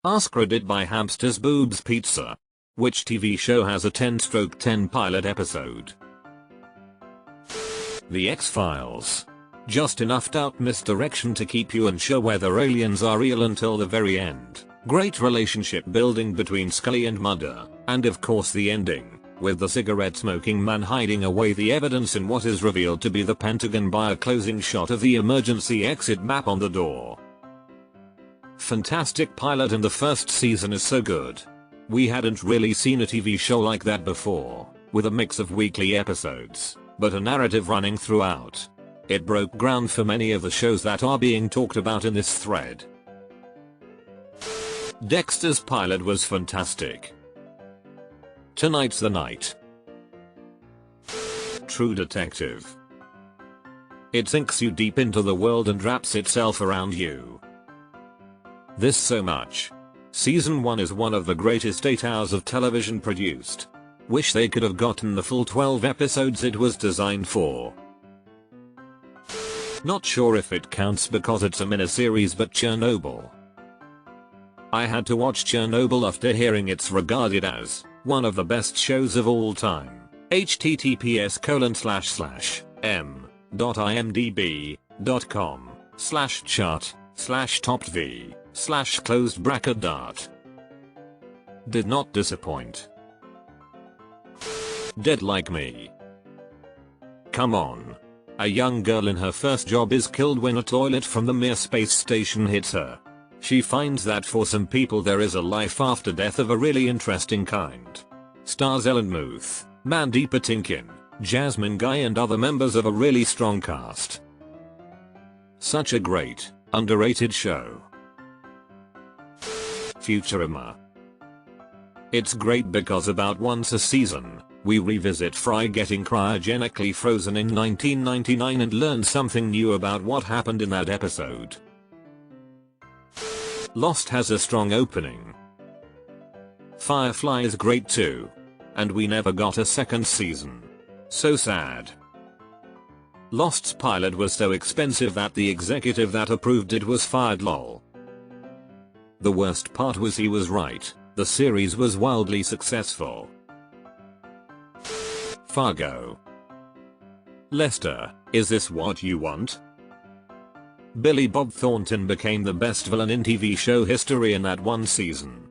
AskReddit by Hamster's Boobs Pizza. Which TV show has a 10/10 pilot episode? The X-Files. Just enough doubt misdirection to keep you unsure whether aliens are real until the very end. Great relationship building between Scully and Mulder, and of course the ending, with the cigarette smoking man hiding away the evidence in what is revealed to be the Pentagon by a closing shot of the emergency exit map on the door. Fantastic pilot, and the first season is so good. We hadn't really seen a TV show like that before, with a mix of weekly episodes, but a narrative running throughout. It broke ground for many of the shows that are being talked about in this thread. Dexter's pilot was fantastic. Tonight's the night. True Detective. It sinks you deep into the world and wraps itself around you. This so much. Season 1 is one of the greatest 8 hours of television produced. Wish they could have gotten the full 12 episodes it was designed for. Not sure if it counts because it's a miniseries, but Chernobyl. I had to watch Chernobyl after hearing it's regarded as one of the best shows of all time. https://m.imdb.com/chart/top_v/dart. Did not disappoint. Dead like me. Come on. A young girl in her first job is killed when a toilet from the Mir space station hits her. She finds that for some people there is a life after death of a really interesting kind. Stars Ellen Muth, Mandy Patinkin, Jasmine Guy, and other members of a really strong cast. Such a great, underrated show. Futurama. It's great because about once a season, we revisit Fry getting cryogenically frozen in 1999 and learn something new about what happened in that episode. Lost has a strong opening. Firefly is great too. And we never got a second season. So sad. Lost's pilot was so expensive that the executive that approved it was fired, lol. The worst part was he was right. The series was wildly successful. Fargo. Lester, is this what you want? Billy Bob Thornton became the best villain in TV show history in that one season.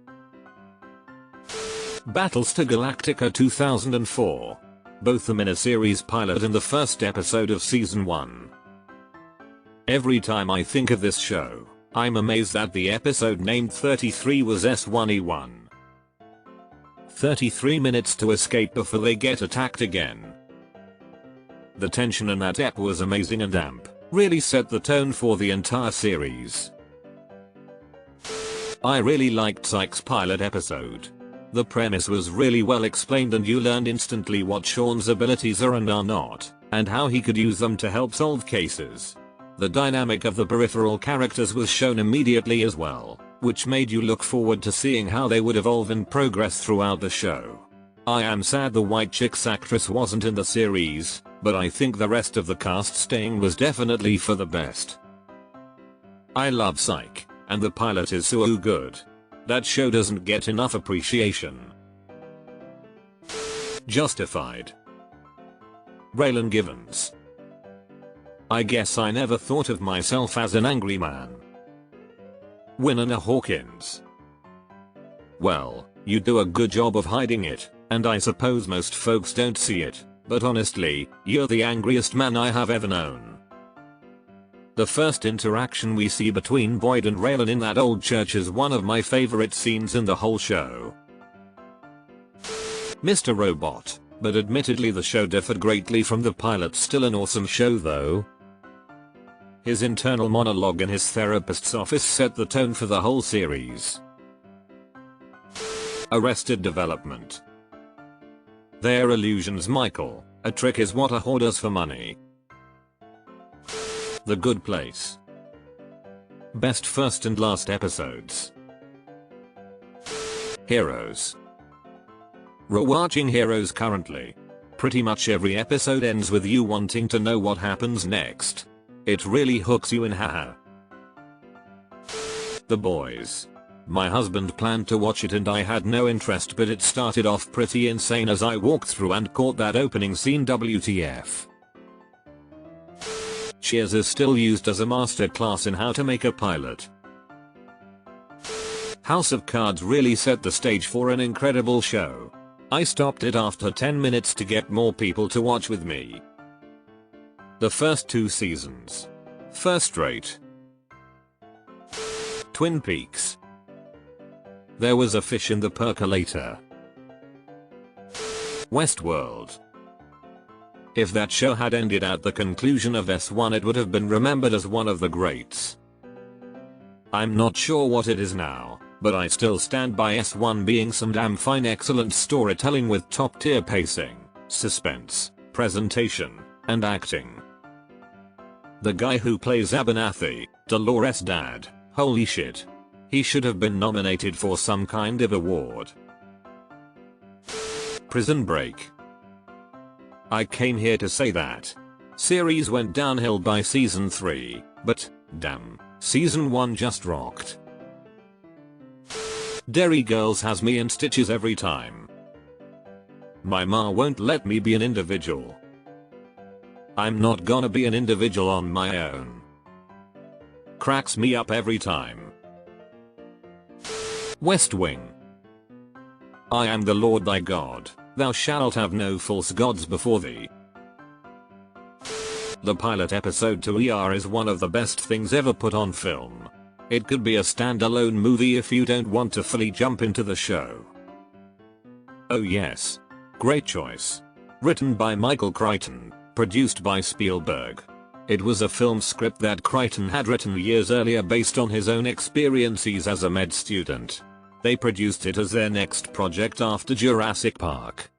Battlestar Galactica 2004. Both the miniseries pilot and the first episode of season 1. Every time I think of this show, I'm amazed that the episode named 33 was S1E1. 33 minutes to escape before they get attacked again. The tension in that ep was amazing, and AMP really set the tone for the entire series. I really liked Psych's pilot episode. The premise was really well explained and you learned instantly what Sean's abilities are and are not, and how he could use them to help solve cases. The dynamic of the peripheral characters was shown immediately as well, which made you look forward to seeing how they would evolve and progress throughout the show. I am sad the white chick's actress wasn't in the series, but I think the rest of the cast staying was definitely for the best. I love Psych, and the pilot is so good. That show doesn't get enough appreciation. Justified. Raylan Givens. I guess I never thought of myself as an angry man. Winona Hawkins. Well, you do a good job of hiding it, and I suppose most folks don't see it, but honestly, you're the angriest man I have ever known. The first interaction we see between Boyd and Raylan in that old church is one of my favorite scenes in the whole show. Mr. Robot, but admittedly the show differed greatly from the pilot. Still an awesome show though. His internal monologue in his therapist's office set the tone for the whole series. Arrested Development. They're illusions, Michael. A trick is what a whore does for money. The Good Place. Best first and last episodes. Heroes. Rewatching Heroes currently. Pretty much every episode ends with you wanting to know what happens next. It really hooks you in, haha. The Boys. My husband planned to watch it and I had no interest, but it started off pretty insane as I walked through and caught that opening scene. WTF. Cheers is still used as a masterclass in how to make a pilot. House of Cards really set the stage for an incredible show. I stopped it after 10 minutes to get more people to watch with me. The first 2 seasons. First rate. Twin Peaks. There was a fish in the percolator. Westworld. If that show had ended at the conclusion of S1, it would have been remembered as one of the greats. I'm not sure what it is now, but I still stand by S1 being some damn fine, excellent storytelling with top tier pacing, suspense, presentation, and acting. The guy who plays Abernathy, Dolores' dad, holy shit. He should have been nominated for some kind of award. Prison Break. I came here to say that series went downhill by season 3, but damn, season 1 just rocked. Derry Girls has me in stitches every time. My ma won't let me be an individual. I'm not gonna be an individual on my own. Cracks me up every time. West Wing. I am the Lord thy God, thou shalt have no false gods before thee. The pilot episode to ER is one of the best things ever put on film. It could be a standalone movie if you don't want to fully jump into the show. Oh yes. Great choice. Written by Michael Crichton, produced by Spielberg. It was a film script that Crichton had written years earlier based on his own experiences as a med student. They produced it as their next project after Jurassic Park.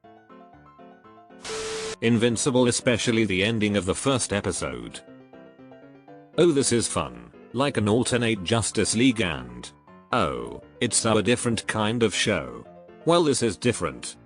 Invincible, especially the ending of the first episode. Oh, this is fun, like an alternate Justice League and... oh, it's so a different kind of show. Well, this is different.